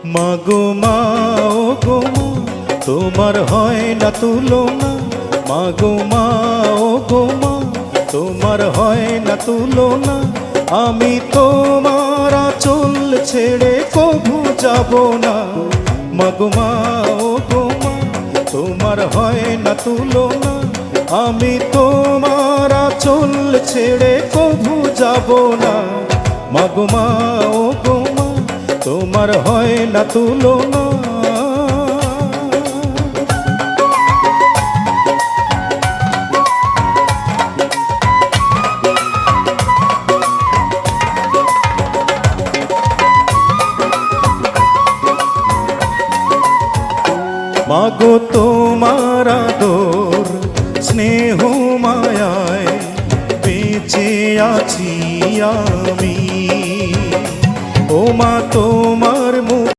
মাগো মা ও গো মা, তোমার হয় না তুলনা। মাগো মা ও গো মা, তোমার হয় না তুলনা। আমি তোমার আঁচল ছেড়ে কভু যাব না। মাগো মা ও গো মা, তোমার হয় না তুলনা। আমি তোমার আঁচল ছেড়ে কভু যাব না। মাগো মা ও গো মা, তোমার হয় না তুলনা। মাগো তোমার আদর স্নেহ মায়ায় বেঁচে আছি আমি। ও মা তো